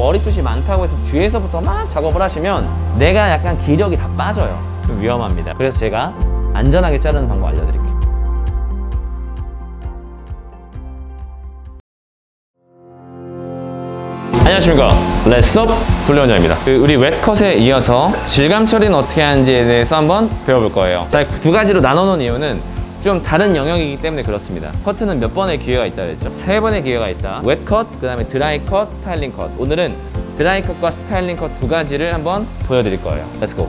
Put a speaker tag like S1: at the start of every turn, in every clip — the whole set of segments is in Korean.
S1: 머리숱이 많다고 해서 뒤에서부터 막 작업을 하시면 내가 약간 기력이 다 빠져요. 좀 위험합니다. 그래서 제가 안전하게 자르는 방법 알려드릴게요. 안녕하십니까, 렛츠업 돌려원장입니다. 우리 웻컷에 이어서 질감 처리는 어떻게 하는지에 대해서 한번 배워볼 거예요. 자, 두 가지로 나눠놓은 이유는 좀 다른 영역이기 때문에 그렇습니다. 커트는 몇 번의 기회가 있다 그랬죠? 3번의 기회가 있다. 웻컷, 그 다음에 드라이 컷, 스타일링 컷. 오늘은 드라이 컷과 스타일링 컷 두 가지를 한번 보여드릴 거예요. 렛츠고.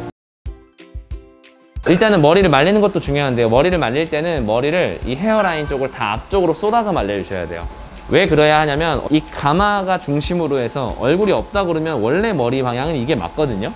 S1: 일단은 머리를 말리는 것도 중요한데요. 머리를 말릴 때는 머리를 이 헤어라인 쪽을 다 앞쪽으로 쏟아서 말려주셔야 돼요. 왜 그래야 하냐면 이 가마가 중심으로 해서 얼굴이 없다 그러면 원래 머리 방향은 이게 맞거든요.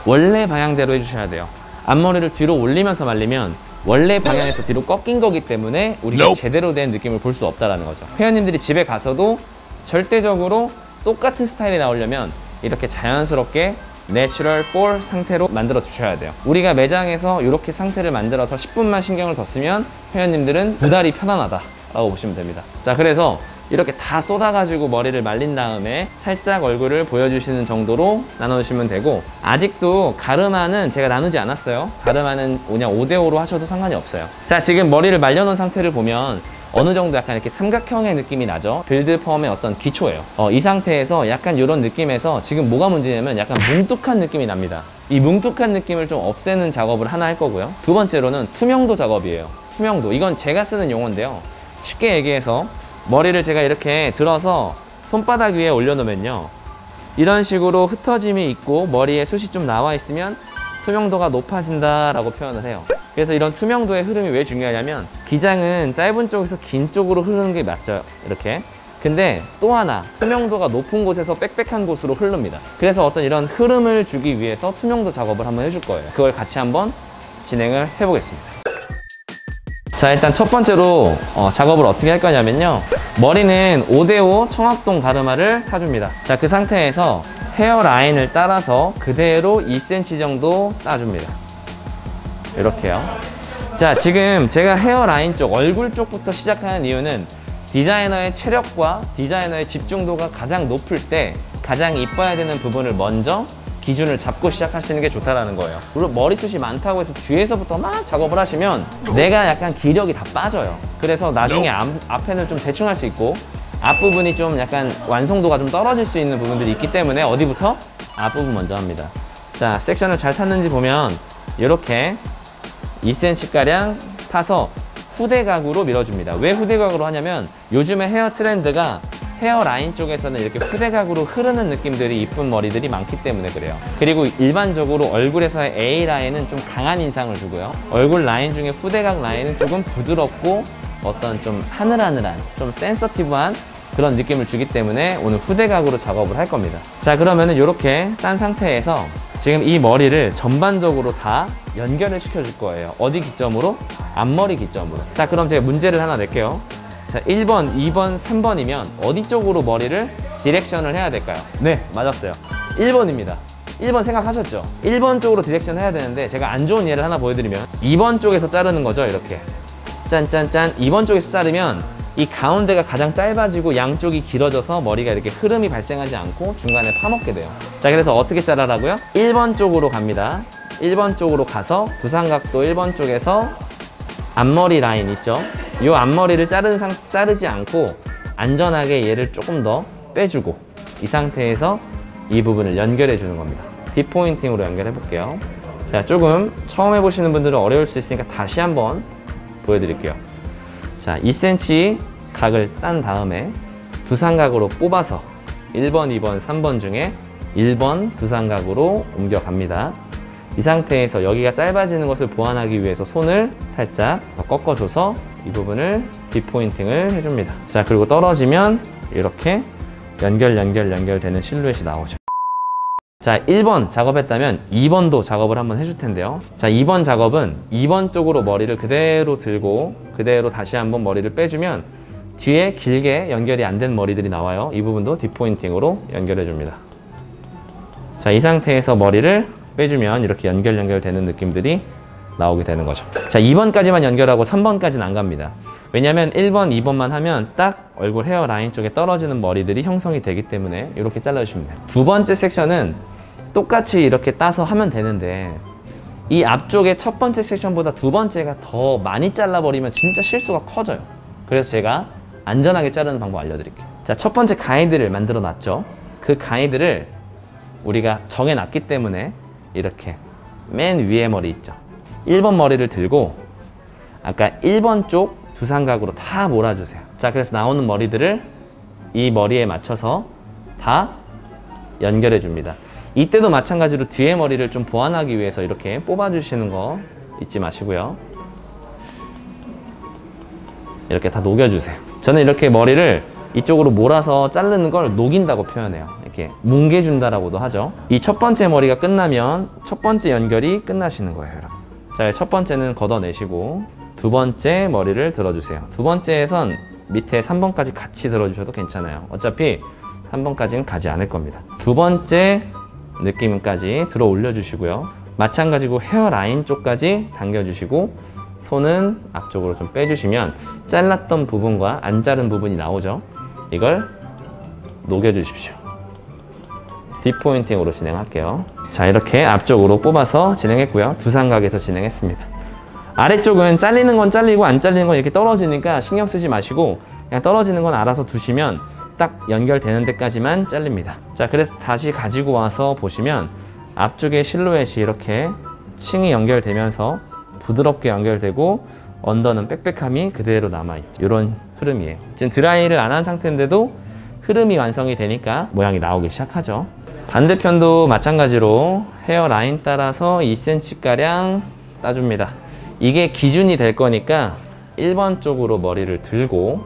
S1: 원래 방향대로 해주셔야 돼요. 앞머리를 뒤로 올리면서 말리면 원래 방향에서 뒤로 꺾인 거기 때문에 우리가 제대로 된 느낌을 볼 수 없다는 거죠. 회원님들이 집에 가서도 절대적으로 똑같은 스타일이 나오려면 이렇게 자연스럽게 내추럴 4 상태로 만들어 주셔야 돼요. 우리가 매장에서 이렇게 상태를 만들어서 10분만 신경을 더 쓰면 회원님들은 두 달이 편안하다 라고 보시면 됩니다. 자, 그래서 이렇게 다 쏟아가지고 머리를 말린 다음에 살짝 얼굴을 보여주시는 정도로 나눠주시면 되고, 아직도 가르마는 제가 나누지 않았어요. 가르마는 그냥 5대5로 하셔도 상관이 없어요. 자, 지금 머리를 말려놓은 상태를 보면 어느 정도 약간 이렇게 삼각형의 느낌이 나죠. 빌드 펌의 어떤 기초예요. 이 상태에서 약간 이런 느낌에서 지금 뭐가 문제냐면 약간 뭉툭한 느낌이 납니다. 이 뭉툭한 느낌을 좀 없애는 작업을 하나 할 거고요. 두 번째로는 투명도 작업이에요. 투명도, 이건 제가 쓰는 용어인데요. 쉽게 얘기해서 머리를 제가 이렇게 들어서 손바닥 위에 올려놓으면요, 이런 식으로 흩어짐이 있고 머리에 숱이 좀 나와 있으면 투명도가 높아진다 라고 표현을 해요. 그래서 이런 투명도의 흐름이 왜 중요하냐면 기장은 짧은 쪽에서 긴 쪽으로 흐르는 게 맞죠, 이렇게. 근데 또 하나, 투명도가 높은 곳에서 빽빽한 곳으로 흐릅니다. 그래서 어떤 이런 흐름을 주기 위해서 투명도 작업을 한번 해줄 거예요. 그걸 같이 한번 진행을 해보겠습니다. 자, 일단 첫 번째로 작업을 어떻게 할 거냐면요, 머리는 5대5 청학동 가르마를 타줍니다. 자, 그 상태에서 헤어라인을 따라서 그대로 2cm 정도 따줍니다. 이렇게요. 자, 지금 제가 헤어라인 쪽, 얼굴 쪽부터 시작하는 이유는 디자이너의 체력과 디자이너의 집중도가 가장 높을 때 가장 이뻐야 되는 부분을 먼저 기준을 잡고 시작하시는 게 좋다라는 거예요. 물론 머리숱이 많다고 해서 뒤에서부터 막 작업을 하시면 내가 약간 기력이 다 빠져요. 그래서 나중에 앞에는 좀 대충 할 수 있고 앞부분이 좀 약간 완성도가 좀 떨어질 수 있는 부분들이 있기 때문에 어디부터? 앞부분 먼저 합니다. 자, 섹션을 잘 탔는지 보면 이렇게 2cm가량 타서 후대각으로 밀어줍니다. 왜 후대각으로 하냐면 요즘에 헤어 트렌드가 헤어라인 쪽에서는 이렇게 후대각으로 흐르는 느낌들이 이쁜 머리들이 많기 때문에 그래요. 그리고 일반적으로 얼굴에서의 A라인은 좀 강한 인상을 주고요, 얼굴 라인 중에 후대각 라인은 조금 부드럽고 어떤 좀 하늘하늘한, 좀 센서티브한 그런 느낌을 주기 때문에 오늘 후대각으로 작업을 할 겁니다. 자, 그러면은 이렇게 딴 상태에서 지금 이 머리를 전반적으로 다 연결을 시켜줄 거예요. 어디 기점으로? 앞머리 기점으로. 자, 그럼 제가 문제를 하나 낼게요. 자, 1번, 2번, 3번이면 어디 쪽으로 머리를 디렉션을 해야 될까요? 네, 맞았어요. 1번입니다. 1번 생각하셨죠? 1번 쪽으로 디렉션 해야 되는데 제가 안 좋은 예를 하나 보여드리면 2번 쪽에서 자르는 거죠. 이렇게 짠짠짠. 2번 쪽에서 자르면 이 가운데가 가장 짧아지고 양쪽이 길어져서 머리가 이렇게 흐름이 발생하지 않고 중간에 파먹게 돼요. 자, 그래서 어떻게 자르라고요? 1번 쪽으로 갑니다. 1번 쪽으로 가서 두삼각도 1번 쪽에서 앞머리 라인 있죠? 이 앞머리를 자르지 않고 안전하게 얘를 조금 더 빼주고 이 상태에서 이 부분을 연결해 주는 겁니다. 딥포인팅으로 연결해 볼게요. 자, 조금 처음 해보시는 분들은 어려울 수 있으니까 다시 한번 보여드릴게요. 자, 2cm 각을 딴 다음에 두삼각으로 뽑아서 1번, 2번, 3번 중에 1번 두삼각으로 옮겨갑니다. 이 상태에서 여기가 짧아지는 것을 보완하기 위해서 손을 살짝 더 꺾어줘서 이 부분을 딥포인팅을 해줍니다. 자, 그리고 떨어지면 이렇게 연결되는 실루엣이 나오죠. 자, 1번 작업했다면 2번도 작업을 한번 해줄 텐데요. 자, 2번 작업은 2번 쪽으로 머리를 그대로 들고 그대로 다시 한번 머리를 빼주면 뒤에 길게 연결이 안 된 머리들이 나와요. 이 부분도 딥포인팅으로 연결해 줍니다. 자, 이 상태에서 머리를 빼주면 이렇게 연결되는 느낌들이 나오게 되는 거죠. 자, 2번까지만 연결하고 3번까지는 안 갑니다. 왜냐면 1번, 2번만 하면 딱 얼굴 헤어라인 쪽에 떨어지는 머리들이 형성이 되기 때문에 이렇게 잘라주시면 돼요. 두 번째 섹션은 똑같이 이렇게 따서 하면 되는데 이 앞쪽에 첫 번째 섹션보다 두 번째가 더 많이 잘라버리면 진짜 실수가 커져요. 그래서 제가 안전하게 자르는 방법 알려드릴게요. 자, 첫 번째 가이드를 만들어 놨죠. 그 가이드를 우리가 정해 놨기 때문에 이렇게 맨 위에 머리 있죠. 1번 머리를 들고 아까 1번 쪽 두삼각으로 다 몰아주세요. 자, 그래서 나오는 머리들을 이 머리에 맞춰서 다 연결해 줍니다. 이때도 마찬가지로 뒤에 머리를 좀 보완하기 위해서 이렇게 뽑아주시는 거 잊지 마시고요. 이렇게 다 녹여주세요. 저는 이렇게 머리를 이쪽으로 몰아서 자르는 걸 녹인다고 표현해요. 이렇게 뭉개준다라고도 하죠. 이 첫 번째 머리가 끝나면 첫 번째 연결이 끝나시는 거예요. 여러분. 자, 첫 번째는 걷어내시고 두 번째 머리를 들어주세요. 두 번째에선 밑에 3번까지 같이 들어주셔도 괜찮아요. 어차피 3번까지는 가지 않을 겁니다. 두 번째 느낌까지 들어 올려주시고요. 마찬가지고 헤어라인 쪽까지 당겨주시고 손은 앞쪽으로 좀 빼주시면 잘랐던 부분과 안 자른 부분이 나오죠. 이걸 녹여주십시오. 딥포인팅으로 진행할게요. 자, 이렇게 앞쪽으로 뽑아서 진행했고요. 두삼각에서 진행했습니다. 아래쪽은 잘리는 건 잘리고 안 잘리는 건 이렇게 떨어지니까 신경 쓰지 마시고 그냥 떨어지는 건 알아서 두시면 딱 연결되는 데까지만 잘립니다. 자, 그래서 다시 가지고 와서 보시면 앞쪽에 실루엣이 이렇게 층이 연결되면서 부드럽게 연결되고 언더는 빽빽함이 그대로 남아있죠. 이런 흐름이에요. 지금 드라이를 안 한 상태인데도 흐름이 완성이 되니까 모양이 나오기 시작하죠. 반대편도 마찬가지로 헤어라인 따라서 2cm가량 따줍니다. 이게 기준이 될 거니까 1번 쪽으로 머리를 들고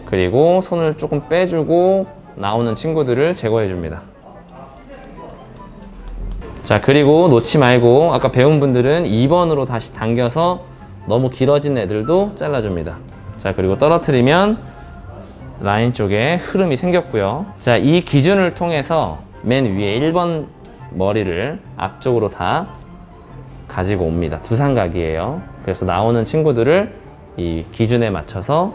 S1: 그리고 손을 조금 빼주고 나오는 친구들을 제거해 줍니다. 자, 그리고 놓지 말고 아까 배운 분들은 2번으로 다시 당겨서 너무 길어진 애들도 잘라줍니다. 자, 그리고 떨어뜨리면 라인 쪽에 흐름이 생겼고요. 자, 이 기준을 통해서 맨 위에 1번 머리를 앞쪽으로 다 가지고 옵니다. 두삼각이에요. 그래서 나오는 친구들을 이 기준에 맞춰서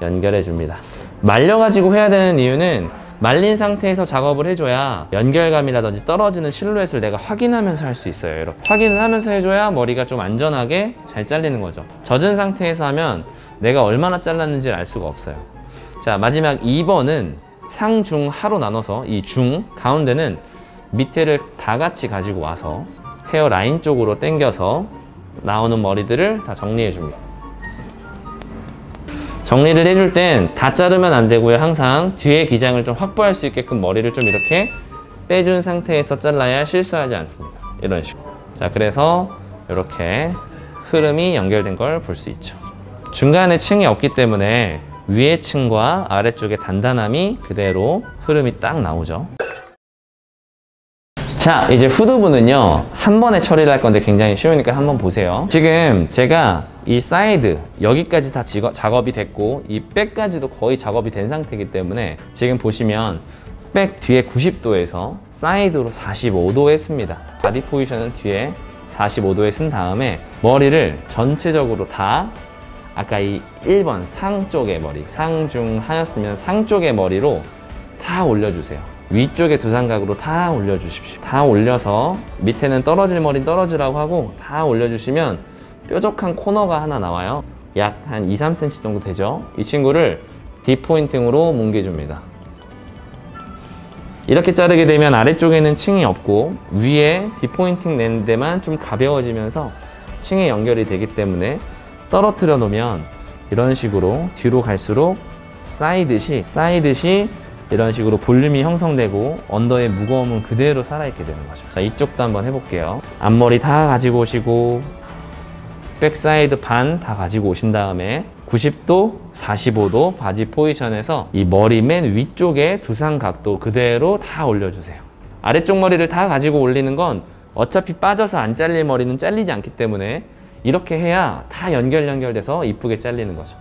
S1: 연결해 줍니다. 말려가지고 해야 되는 이유는 말린 상태에서 작업을 해줘야 연결감이라든지 떨어지는 실루엣을 내가 확인하면서 할 수 있어요. 여러분. 확인을 하면서 해줘야 머리가 좀 안전하게 잘 잘리는 거죠. 젖은 상태에서 하면 내가 얼마나 잘랐는지를 알 수가 없어요. 자, 마지막 2번은 상, 중, 하로 나눠서 이 중, 가운데는 밑에를 다 같이 가지고 와서 헤어라인 쪽으로 당겨서 나오는 머리들을 다 정리해 줍니다. 정리를 해줄 땐 다 자르면 안 되고요. 항상 뒤에 기장을 좀 확보할 수 있게끔 머리를 좀 이렇게 빼준 상태에서 잘라야 실수하지 않습니다. 이런 식으로. 자, 그래서 이렇게 흐름이 연결된 걸 볼 수 있죠. 중간에 층이 없기 때문에 위에 층과 아래쪽의 단단함이 그대로 흐름이 딱 나오죠. 자, 이제 후두부는요 한 번에 처리를 할 건데 굉장히 쉬우니까 한번 보세요. 지금 제가 이 사이드 여기까지 다 작업이 됐고 이 백까지도 거의 작업이 된 상태이기 때문에 지금 보시면 백 뒤에 90도에서 사이드로 45도 했습니다. 바디 포지션은 뒤에 45도에 쓴 다음에 머리를 전체적으로 다 아까 이 1번 상 쪽의 머리, 상, 중, 하였으면 상 쪽의 머리로 다 올려주세요. 위쪽에 두삼각으로 다 올려주십시오. 다 올려서 밑에는 떨어질 머리는 떨어지라고 하고 다 올려주시면 뾰족한 코너가 하나 나와요. 약 한 2-3cm 정도 되죠. 이 친구를 딥포인팅으로 뭉개줍니다. 이렇게 자르게 되면 아래쪽에는 층이 없고 위에 딥포인팅 낸 데만 좀 가벼워지면서 층에 연결이 되기 때문에 떨어뜨려 놓으면 이런 식으로 뒤로 갈수록 쌓이듯이 이런 식으로 볼륨이 형성되고 언더의 무거움은 그대로 살아있게 되는 거죠. 자, 이쪽도 한번 해볼게요. 앞머리 다 가지고 오시고 백사이드 반 다 가지고 오신 다음에 90도, 45도 바지 포지션에서 이 머리 맨 위쪽에 두상각도 그대로 다 올려주세요. 아래쪽 머리를 다 가지고 올리는 건 어차피 빠져서 안 잘릴 머리는 잘리지 않기 때문에 이렇게 해야 다 연결돼서 이쁘게 잘리는 거죠.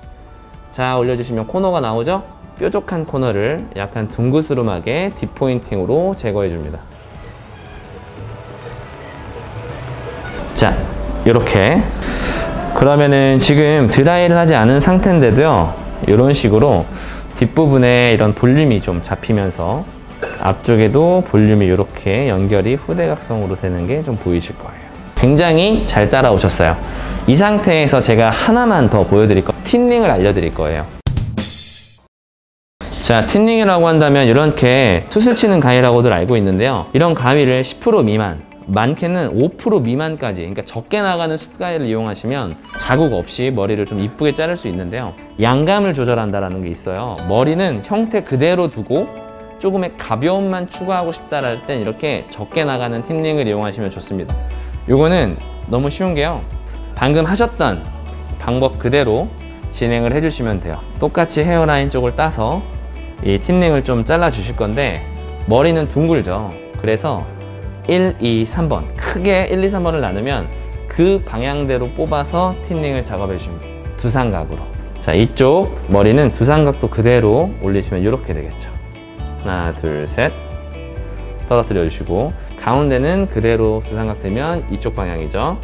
S1: 자, 올려주시면 코너가 나오죠? 뾰족한 코너를 약간 둥그스름하게 딥포인팅으로 제거해 줍니다. 자, 이렇게 그러면은 지금 드라이를 하지 않은 상태인데도요, 이런 식으로 뒷부분에 이런 볼륨이 좀 잡히면서 앞쪽에도 볼륨이 이렇게 연결이 후대각성으로 되는 게 좀 보이실 거예요. 굉장히 잘 따라오셨어요. 이 상태에서 제가 하나만 더 보여드릴 거예요. 틴닝을 알려드릴 거예요. 자, 틴닝이라고 한다면 이렇게 수술 치는 가위라고들 알고 있는데요, 이런 가위를 10% 미만, 많게는 5% 미만까지, 그러니까 적게 나가는 숯가위를 이용하시면 자국 없이 머리를 좀 이쁘게 자를 수 있는데요, 양감을 조절한다는 게 있어요. 머리는 형태 그대로 두고 조금의 가벼움만 추가하고 싶다 할 땐 이렇게 적게 나가는 틴닝을 이용하시면 좋습니다. 요거는 너무 쉬운 게요, 방금 하셨던 방법 그대로 진행을 해주시면 돼요. 똑같이 헤어라인 쪽을 따서 이 틴닝을 좀 잘라 주실 건데, 머리는 둥글죠. 그래서 1, 2, 3번 크게 1, 2, 3번을 나누면 그 방향대로 뽑아서 틴닝을 작업해 줍니다. 두삼각으로. 자, 이쪽 머리는 두삼각도 그대로 올리시면 이렇게 되겠죠. 하나, 둘, 셋. 떨어뜨려 주시고, 가운데는 그대로 두삼각 되면 이쪽 방향이죠.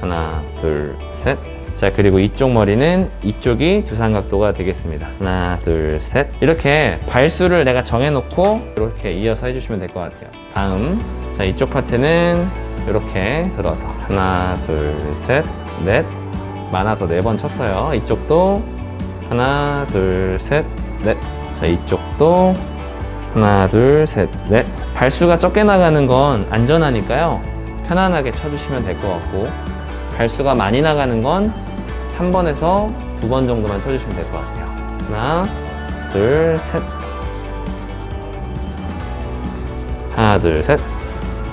S1: 하나, 둘, 셋. 자, 그리고 이쪽 머리는 이쪽이 두삼각도가 되겠습니다. 하나, 둘, 셋. 이렇게 발수를 내가 정해놓고 이렇게 이어서 해주시면 될 것 같아요. 다음, 자, 이쪽 파트는 이렇게 들어서 하나, 둘, 셋, 넷. 많아서 4번 쳤어요. 이쪽도 하나, 둘, 셋, 넷. 자, 이쪽도 하나, 둘, 셋, 넷. 발수가 적게 나가는 건 안전하니까요, 편안하게 쳐주시면 될 것 같고, 발수가 많이 나가는 건 한 번에서 2번 정도만 쳐주시면 될 것 같아요. 하나, 둘, 셋. 하나, 둘, 셋.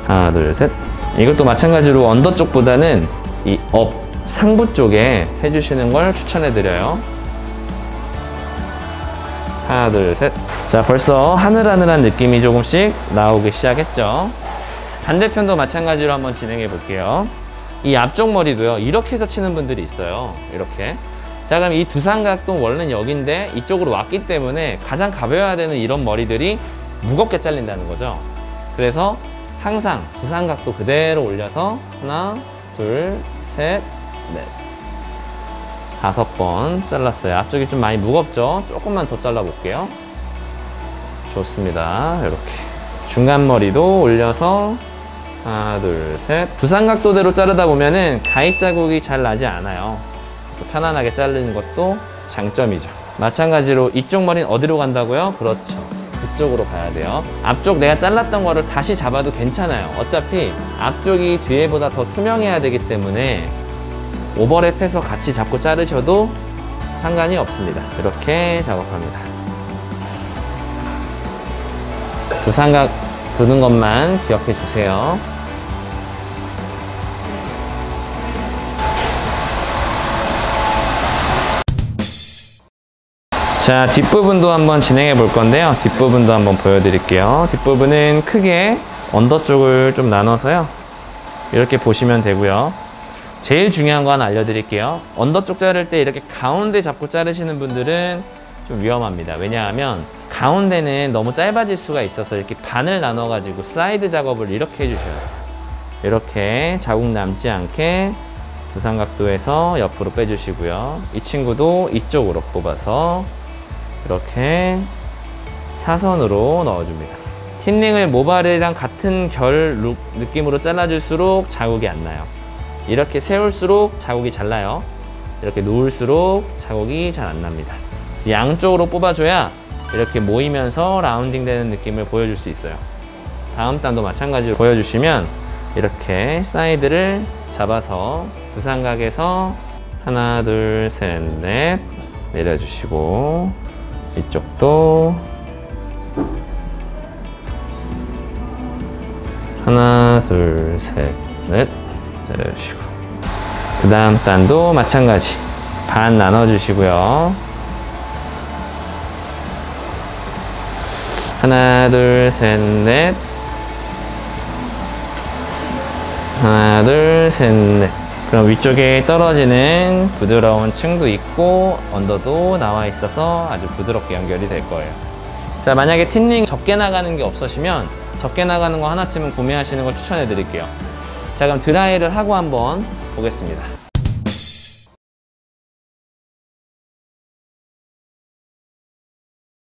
S1: 하나, 둘, 셋. 이것도 마찬가지로 언더 쪽보다는 이 상부 쪽에 해주시는 걸 추천해드려요. 하나, 둘, 셋. 자, 벌써 하늘하늘한 느낌이 조금씩 나오기 시작했죠. 반대편도 마찬가지로 한번 진행해 볼게요. 이 앞쪽 머리도요, 이렇게 해서 치는 분들이 있어요. 이렇게. 자, 그럼 이 두삼각도 원래는 여기인데 이쪽으로 왔기 때문에 가장 가벼워야 되는 이런 머리들이 무겁게 잘린다는 거죠. 그래서 항상 두삼각도 그대로 올려서 하나, 둘, 셋, 넷. 5번 잘랐어요. 앞쪽이 좀 많이 무겁죠? 조금만 더 잘라 볼게요. 좋습니다. 이렇게. 중간 머리도 올려서 하나, 둘, 셋. 두삼각도대로 자르다 보면은 가위 자국이 잘 나지 않아요. 그래서 편안하게 자르는 것도 장점이죠. 마찬가지로 이쪽 머리는 어디로 간다고요? 그렇죠, 그쪽으로 가야 돼요. 앞쪽 내가 잘랐던 거를 다시 잡아도 괜찮아요. 어차피 앞쪽이 뒤에보다 더 투명해야 되기 때문에 오버랩해서 같이 잡고 자르셔도 상관이 없습니다. 이렇게 작업합니다. 두삼각 두는 것만 기억해 주세요. 자, 뒷부분도 한번 진행해 볼 건데요, 뒷부분도 한번 보여드릴게요. 뒷부분은 크게 언더 쪽을 좀 나눠서요, 이렇게 보시면 되고요. 제일 중요한 거 하나 알려드릴게요. 언더 쪽 자를 때 이렇게 가운데 잡고 자르시는 분들은 좀 위험합니다. 왜냐하면 가운데는 너무 짧아질 수가 있어서 이렇게 반을 나눠 가지고 사이드 작업을 이렇게 해주셔야 돼요. 이렇게 자국 남지 않게 두삼각도에서 옆으로 빼주시고요. 이 친구도 이쪽으로 뽑아서 이렇게 사선으로 넣어줍니다. 틴닝을 모발이랑 같은 결 느낌으로 잘라줄수록 자국이 안 나요. 이렇게 세울수록 자국이 잘 나요. 이렇게 놓을수록 자국이 잘 안 납니다. 양쪽으로 뽑아줘야 이렇게 모이면서 라운딩 되는 느낌을 보여줄 수 있어요. 다음 단도 마찬가지로 보여주시면 이렇게 사이드를 잡아서 두삼각에서 하나, 둘, 셋, 넷 내려주시고, 이쪽도 하나, 둘, 셋, 넷 내려주시고, 그 다음 단도 마찬가지 반 나눠주시고요. 하나, 둘, 셋, 넷. 하나, 둘, 셋, 넷. 그럼 위쪽에 떨어지는 부드러운 층도 있고 언더도 나와 있어서 아주 부드럽게 연결이 될 거예요. 자, 만약에 틴닝 적게 나가는 게 없으시면 적게 나가는 거 하나쯤은 구매하시는 걸 추천해 드릴게요. 자, 그럼 드라이를 하고 한번 보겠습니다.